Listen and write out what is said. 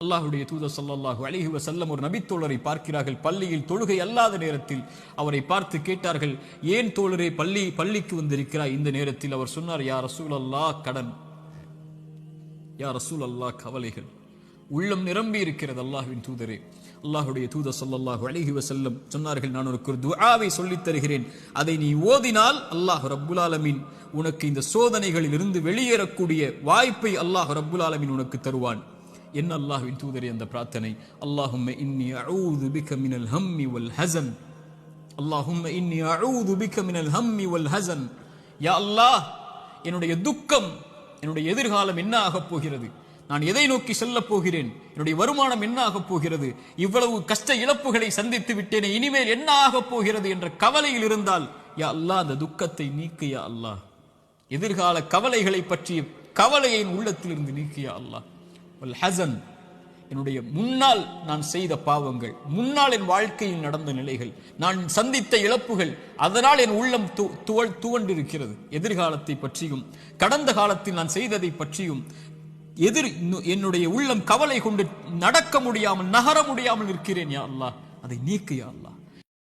அல்லாஹ்வுடைய தூதர் ஸல்லல்லாஹு அலைஹி வஸல்லம் ஒரு நபித்தோழரை பார்க்கிறார்கள். பள்ளியில் தொழுகை அல்லாத நேரத்தில் அவரை பார்த்து கேட்டார்கள், ஏன் தோழரே பள்ளிக்கு வந்திருக்கிறாய் இந்த நேரத்தில்? அவர் சொன்னார், யா ரசூலல்லாஹ், கடன், யா ரசூலல்லாஹ், கவலைகள், உள்ளம் நிரம்பி இருக்கிறது அல்லாஹ்வின் தூதரே. அல்லாஹ்வுடைய தூதர் ஸல்லல்லாஹு அலைஹி வஸல்லம் சொன்னார்கள், நான் உனக்கு ஒரு துஆவை சொல்லித் தருகிறேன், அதை நீ ஓதினால் அல்லாஹ் ரப்புல் ஆலமீன் உனக்கு இந்த சோதனைகளில் இருந்து வெளியேறக்கூடிய வாய்ப்பை அல்லாஹ் ரப்புல் ஆலமீன் உனக்கு தருவான். என்ன அல்லாஹ்வின் தூதரே அந்த பிரார்த்தனை? அல்லாஹும்ம இன்னி அஊது பிக மினல் ஹம்மி வல் ஹஸன், அல்லாஹும்ம இன்னி அஊது பிக மினல் ஹம்மி வல் ஹஸன். யா அல்லாஹ், என்னுடைய துக்கம், என்னுடைய எதிர்காலம் என்ன ஆகப் போகிறது, நான் எதை நோக்கி செல்லப் போகிறேன், என்னுடைய வருமானம் என்ன ஆகப் போகிறது, இவ்வளவு கஷ்ட இழப்புகளை சந்தித்து விட்டேனே, இனிமேல் என்ன ஆகப் போகிறது என்ற கவலையில் இருந்தால், யா அல்லாஹ், அந்த துக்கத்தை நீக்கு யா அல்லாஹ். எதிர்கால கவலைகளை பற்றிய கவலையை உள்ளத்திலிருந்து நீக்கு யா அல்லாஹ். வல் ஹஸன், என்னுடைய முன்னால் நான் செய்த பாவங்கள், முன்னால் என் வாழ்க்கையில் நடந்த நிலைகள், நான் சந்தித்த இழப்புகள், அதனால் என் உள்ளம் துவண்டிருக்கிறது. எதிர்காலத்தை பற்றியும் கடந்த காலத்தில் நான் செய்ததை பற்றியும் என்னுடைய உள்ளம் கவலை கொண்டு நடக்க முடியாமல், நகர முடியாமல் இருக்கிறேன் யா அல்லாஹ். அதை நீக்கு யா அல்லாஹ்.